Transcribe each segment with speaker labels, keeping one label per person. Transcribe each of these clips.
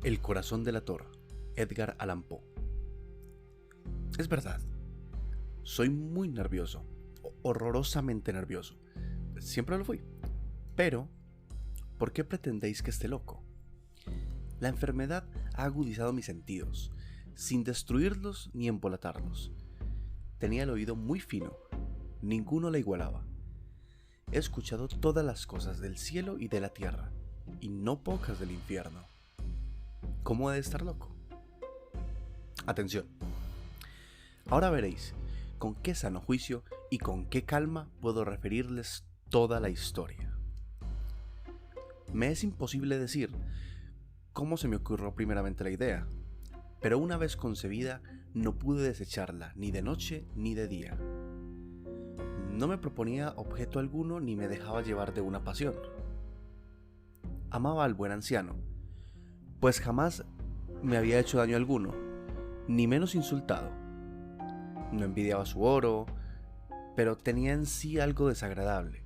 Speaker 1: El corazón delator, Edgar Allan Poe. Es verdad, soy muy nervioso, horrorosamente nervioso. Siempre lo fui. Pero, ¿por qué pretendéis que esté loco? La enfermedad ha agudizado mis sentidos, sin destruirlos ni embolatarlos. Tenía el oído muy fino, ninguno la igualaba. He escuchado todas las cosas del cielo y de la tierra, y no pocas del infierno. ¿Cómo he de estar loco? Atención. Ahora veréis con qué sano juicio y con qué calma puedo referirles toda la historia. Me es imposible decir cómo se me ocurrió primeramente la idea, pero una vez concebida no pude desecharla ni de noche ni de día. No me proponía objeto alguno ni me dejaba llevar de una pasión. Amaba al buen anciano, pues jamás me había hecho daño alguno, ni menos insultado. No envidiaba su oro, pero tenía en sí algo desagradable.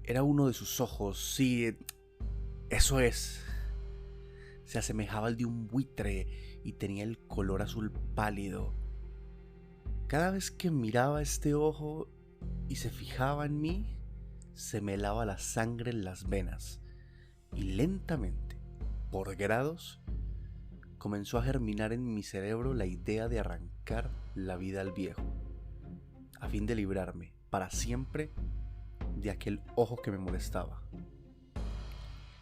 Speaker 1: Era uno de sus ojos, sí, eso es. Se asemejaba al de un buitre y tenía el color azul pálido. Cada vez que miraba este ojo y se fijaba en mí, se me helaba la sangre en las venas y lentamente, por grados, comenzó a germinar en mi cerebro la idea de arrancar la vida al viejo, a fin de librarme para siempre de aquel ojo que me molestaba.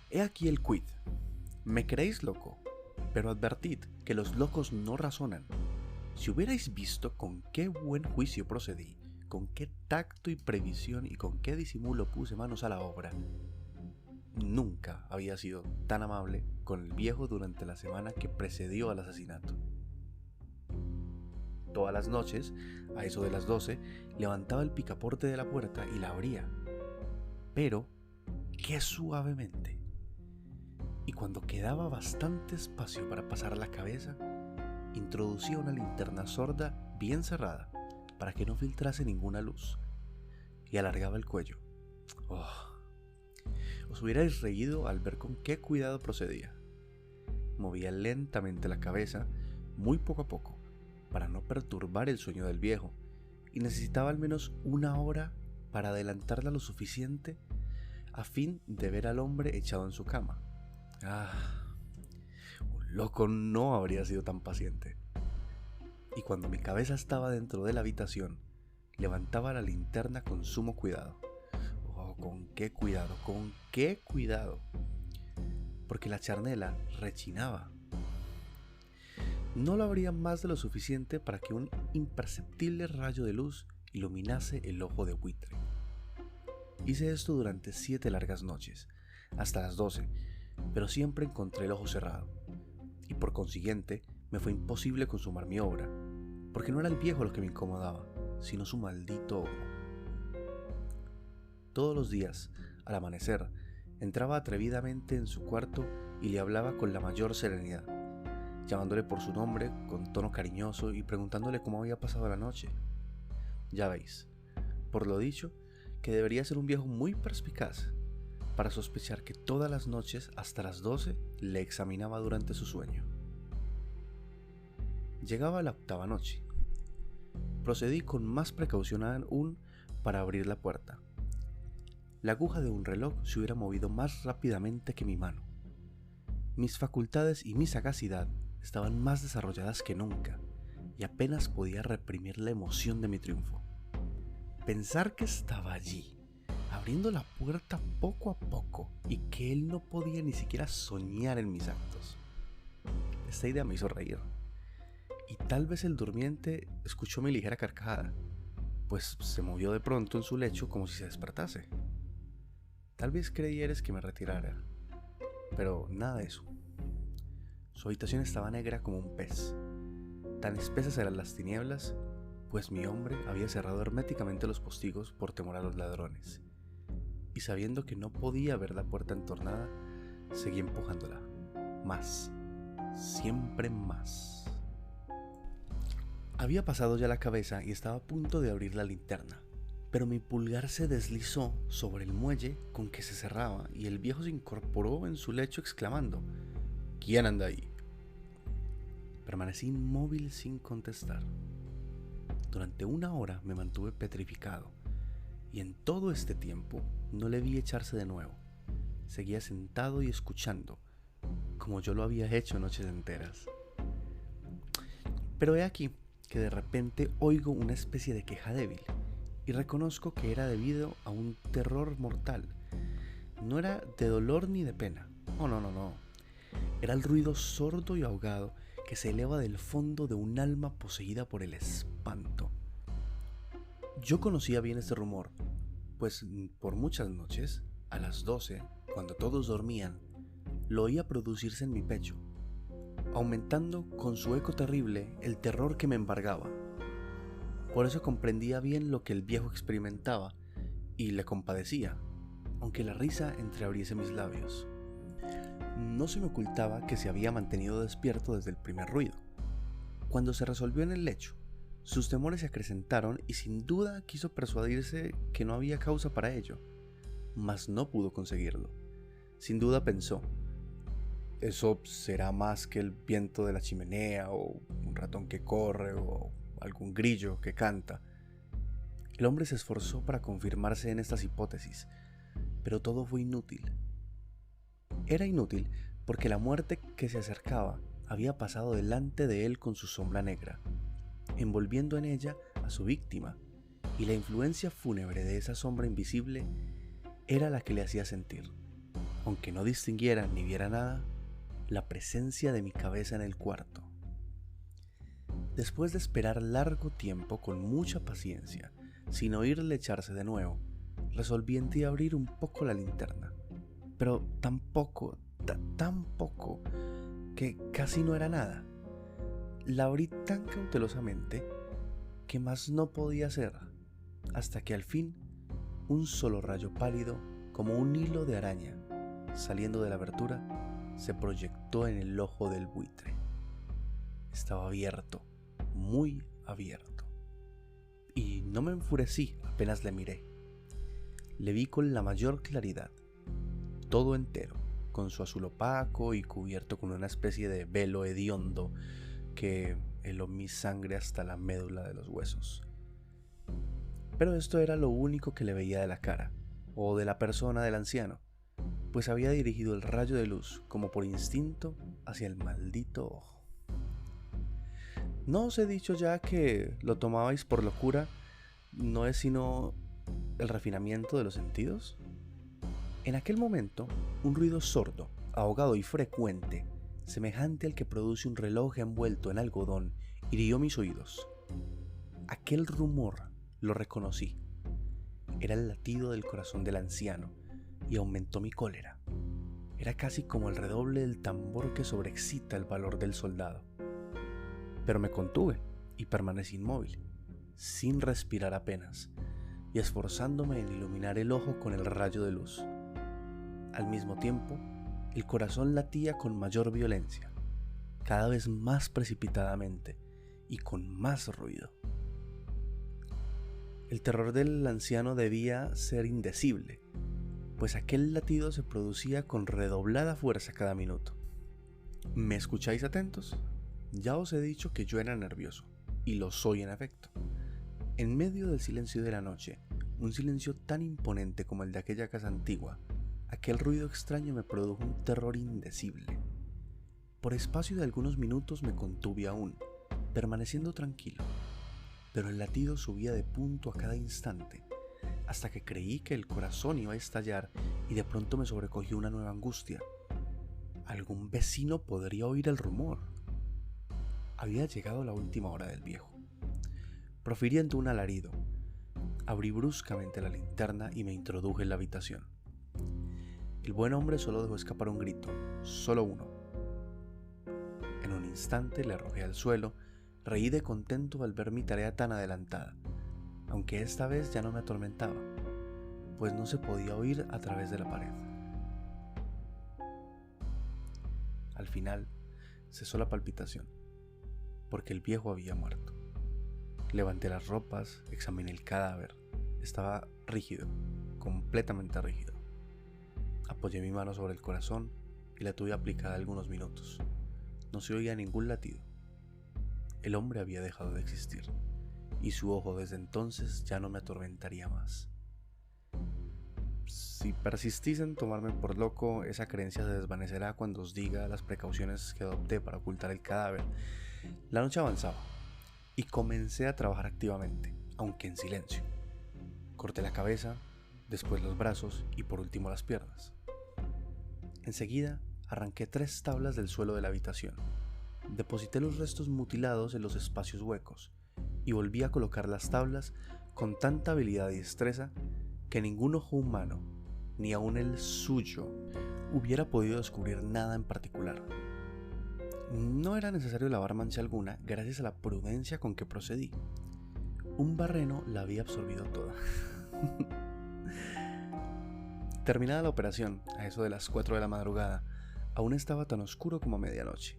Speaker 1: He aquí el quid. Me creéis loco, pero advertid que los locos no razonan. Si hubierais visto con qué buen juicio procedí, con qué tacto y previsión y con qué disimulo puse manos a la obra, nunca había sido tan amable con el viejo durante la semana que precedió al asesinato. Todas las noches, a eso de las 12, levantaba el picaporte de la puerta y la abría, pero qué suavemente. Y cuando quedaba bastante espacio para pasar la cabeza, introducía una linterna sorda bien cerrada para que no filtrase ninguna luz, y alargaba el cuello. Oh, os hubierais reído al ver con qué cuidado procedía. Movía lentamente la cabeza, muy poco a poco, para no perturbar el sueño del viejo, y necesitaba al menos una hora para adelantarla lo suficiente a fin de ver al hombre echado en su cama. Un loco no habría sido tan paciente. Y cuando mi cabeza estaba dentro de la habitación, levantaba la linterna con sumo cuidado. Oh, con qué cuidado, con qué cuidado. Porque la charnela rechinaba. No lo abría más de lo suficiente para que un imperceptible rayo de luz iluminase el ojo de buitre. Hice esto durante 7 largas noches, hasta las 12, pero siempre encontré el ojo cerrado, y por consiguiente me fue imposible consumar mi obra, porque no era el viejo lo que me incomodaba, sino su maldito ojo. Todos los días, al amanecer, entraba atrevidamente en su cuarto y le hablaba con la mayor serenidad, llamándole por su nombre con tono cariñoso y preguntándole cómo había pasado la noche. Ya veis, por lo dicho, que debería ser un viejo muy perspicaz para sospechar que todas las noches hasta las 12 le examinaba durante su sueño. Llegaba la 8ª noche. Procedí con más precaución aún para abrir la puerta. La aguja de un reloj se hubiera movido más rápidamente que mi mano. Mis facultades y mi sagacidad estaban más desarrolladas que nunca, y apenas podía reprimir la emoción de mi triunfo. Pensar que estaba allí, abriendo la puerta poco a poco, y que él no podía ni siquiera soñar en mis actos. Esta idea me hizo reír, y tal vez el durmiente escuchó mi ligera carcajada, pues se movió de pronto en su lecho como si se despertase. Tal vez creyeres que me retirara, pero nada de eso. Su habitación estaba negra como un pez. Tan espesas eran las tinieblas, pues mi hombre había cerrado herméticamente los postigos por temor a los ladrones, y sabiendo que no podía ver la puerta entornada, seguí empujándola. Más, siempre más. Había pasado ya la cabeza y estaba a punto de abrir la linterna, pero mi pulgar se deslizó sobre el muelle con que se cerraba y el viejo se incorporó en su lecho exclamando: ¿Quién anda ahí? Permanecí inmóvil sin contestar. Durante 1 hora me mantuve petrificado, y en todo este tiempo no le vi echarse de nuevo. Seguía sentado y escuchando, como yo lo había hecho noches enteras. Pero he aquí que de repente oigo una especie de queja débil, y reconozco que era debido a un terror mortal. No era de dolor ni de pena. Oh, no. Era el ruido sordo y ahogado que se eleva del fondo de un alma poseída por el espanto. Yo conocía bien este rumor, pues por muchas noches, a las 12, cuando todos dormían, lo oía producirse en mi pecho, aumentando con su eco terrible el terror que me embargaba. Por eso comprendía bien lo que el viejo experimentaba y le compadecía, aunque la risa entreabriese mis labios. No se me ocultaba que se había mantenido despierto desde el primer ruido. Cuando se resolvió en el lecho, sus temores se acrecentaron y sin duda quiso persuadirse que no había causa para ello, mas no pudo conseguirlo. Sin duda pensó: eso será más que el viento de la chimenea, o un ratón que corre, o algún grillo que canta. El hombre se esforzó para confirmarse en estas hipótesis, pero todo fue inútil. Era inútil porque la muerte que se acercaba había pasado delante de él con su sombra negra, envolviendo en ella a su víctima, y la influencia fúnebre de esa sombra invisible era la que le hacía sentir, aunque no distinguiera ni viera nada, la presencia de mi cabeza en el cuarto. Después de esperar largo tiempo con mucha paciencia, sin oírle echarse de nuevo, resolví entreabrir un poco la linterna, pero tan poco, que casi no era nada. La abrí tan cautelosamente que más no podía hacer, hasta que al fin un solo rayo pálido, como un hilo de araña, saliendo de la abertura, se proyectó en el ojo del buitre. Estaba abierto, muy abierto, y no me enfurecí apenas le miré. Le vi con la mayor claridad, todo entero, con su azul opaco y cubierto con una especie de velo hediondo que heló mi sangre hasta la médula de los huesos. Pero esto era lo único que le veía de la cara, o de la persona del anciano, pues había dirigido el rayo de luz, como por instinto, hacia el maldito ojo. ¿No os he dicho ya que lo tomabais por locura? ¿No es sino el refinamiento de los sentidos? En aquel momento, un ruido sordo, ahogado y frecuente, semejante al que produce un reloj envuelto en algodón, hirió mis oídos. Aquel rumor lo reconocí. Era el latido del corazón del anciano, y aumentó mi cólera. Era casi como el redoble del tambor que sobreexcita el valor del soldado. Pero me contuve y permanecí inmóvil, sin respirar apenas, y esforzándome en iluminar el ojo con el rayo de luz. Al mismo tiempo, el corazón latía con mayor violencia, cada vez más precipitadamente y con más ruido. El terror del anciano debía ser indecible, pues aquel latido se producía con redoblada fuerza cada minuto. ¿Me escucháis atentos? Ya os he dicho que yo era nervioso, y lo soy en efecto. En medio del silencio de la noche, un silencio tan imponente como el de aquella casa antigua, aquel ruido extraño me produjo un terror indecible. Por espacio de algunos minutos me contuve aún, permaneciendo tranquilo, pero el latido subía de punto a cada instante, hasta que creí que el corazón iba a estallar y de pronto me sobrecogió una nueva angustia. Algún vecino podría oír el rumor. Había llegado la última hora del viejo. Profiriendo un alarido, abrí bruscamente la linterna y me introduje en la habitación. El buen hombre solo dejó escapar un grito, solo uno. En un instante le arrojé al suelo, reí de contento al ver mi tarea tan adelantada, aunque esta vez ya no me atormentaba, pues no se podía oír a través de la pared. Al final cesó la palpitación, porque el viejo había muerto. Levanté las ropas, examiné el cadáver. Estaba rígido, completamente rígido. Apoyé mi mano sobre el corazón y la tuve aplicada algunos minutos. No se oía ningún latido. El hombre había dejado de existir, y su ojo desde entonces ya no me atormentaría más. Si persistís en tomarme por loco, esa creencia se desvanecerá cuando os diga las precauciones que adopté para ocultar el cadáver. La noche avanzaba, y comencé a trabajar activamente, aunque en silencio. Corté la cabeza, después los brazos y por último las piernas. Enseguida arranqué 3 tablas del suelo de la habitación. Deposité los restos mutilados en los espacios huecos y volví a colocar las tablas con tanta habilidad y destreza que ningún ojo humano, ni aun el suyo, hubiera podido descubrir nada en particular. No era necesario lavar mancha alguna gracias a la prudencia con que procedí. Un barreno la había absorbido toda. Terminada la operación, a eso de las 4 de la madrugada, aún estaba tan oscuro como a medianoche.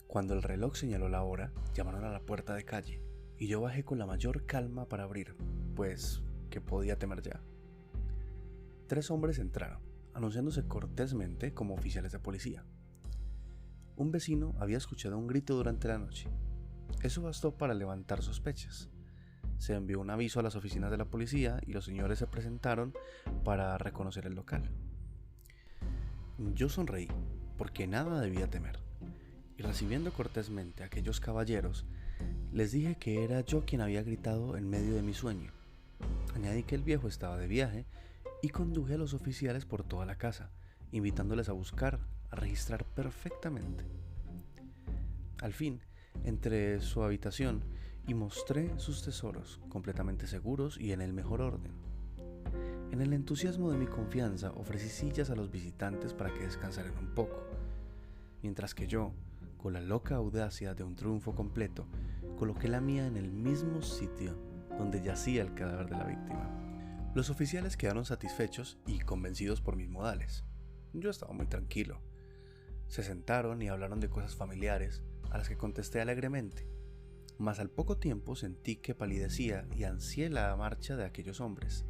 Speaker 1: Cuando el reloj señaló la hora, llamaron a la puerta de calle, y yo bajé con la mayor calma para abrir, pues, ¿qué podía temer ya? 3 hombres entraron, anunciándose cortésmente como oficiales de policía. Un vecino había escuchado un grito durante la noche. Eso bastó para levantar sospechas. Se envió un aviso a las oficinas de la policía y los señores se presentaron para reconocer el local. Yo sonreí, porque nada debía temer, y recibiendo cortésmente a aquellos caballeros, les dije que era yo quien había gritado en medio de mi sueño. Añadí que el viejo estaba de viaje y conduje a los oficiales por toda la casa, invitándoles a buscar, a registrar perfectamente. Al fin, entré su habitación y mostré sus tesoros, completamente seguros y en el mejor orden. En el entusiasmo de mi confianza ofrecí sillas a los visitantes para que descansaran un poco, mientras que yo, con la loca audacia de un triunfo completo, coloqué la mía en el mismo sitio donde yacía el cadáver de la víctima. Los oficiales quedaron satisfechos y convencidos por mis modales. Yo estaba muy tranquilo. Se sentaron y hablaron de cosas familiares, a las que contesté alegremente. Mas al poco tiempo sentí que palidecía y ansié la marcha de aquellos hombres.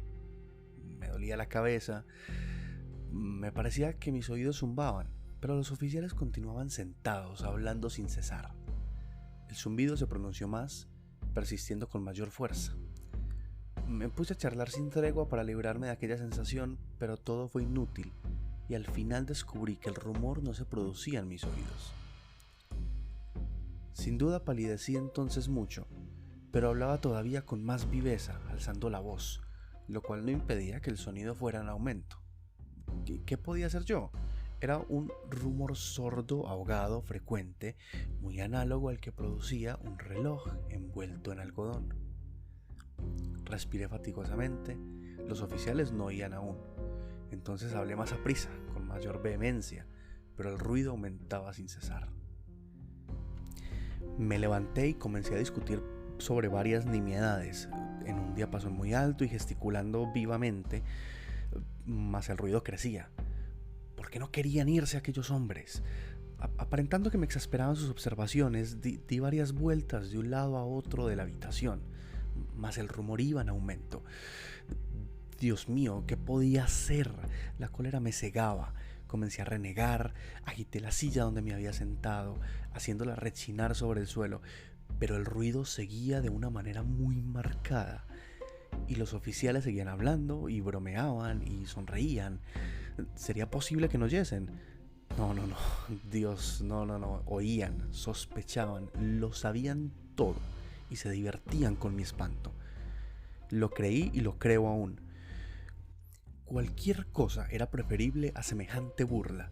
Speaker 1: Me dolía la cabeza, me parecía que mis oídos zumbaban, pero los oficiales continuaban sentados, hablando sin cesar. El zumbido se pronunció más, persistiendo con mayor fuerza. Me puse a charlar sin tregua para librarme de aquella sensación, pero todo fue inútil, y al final descubrí que el rumor no se producía en mis oídos. Sin duda palidecí entonces mucho, pero hablaba todavía con más viveza, alzando la voz, lo cual no impedía que el sonido fuera en aumento. ¿Qué podía hacer yo? Era un rumor sordo, ahogado, frecuente, muy análogo al que producía un reloj envuelto en algodón. Respiré fatigosamente, los oficiales no oían aún. Entonces hablé más aprisa, con mayor vehemencia, pero el ruido aumentaba sin cesar. Me levanté y comencé a discutir sobre varias nimiedades, en un diapasón muy alto y gesticulando vivamente, mas el ruido crecía. ¿Por qué no querían irse aquellos hombres? Aparentando que me exasperaban sus observaciones, di varias vueltas de un lado a otro de la habitación, mas el rumor iba en aumento. Dios mío, ¿qué podía hacer? La cólera me cegaba. Comencé a renegar, agité la silla donde me había sentado, haciéndola rechinar sobre el suelo, pero el ruido seguía de una manera muy marcada, y los oficiales seguían hablando y bromeaban y sonreían. ¿Sería posible que no oyesen? No, Dios, no, oían, sospechaban, lo sabían todo y se divertían con mi espanto. Lo creí y lo creo aún. Cualquier cosa era preferible a semejante burla.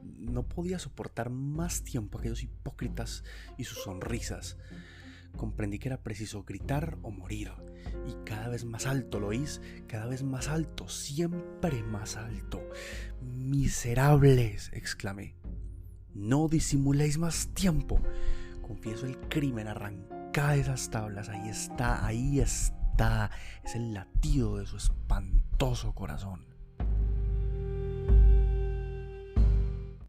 Speaker 1: No podía soportar más tiempo a aquellos hipócritas y sus sonrisas. Comprendí que era preciso gritar o morir, y cada vez más alto, ¿lo oís? Cada vez más alto, siempre más alto. ¡Miserables!, exclamé. No disimuléis más tiempo. Confieso el crimen, arrancad esas tablas, ahí está. Es el latido de su espantoso corazón.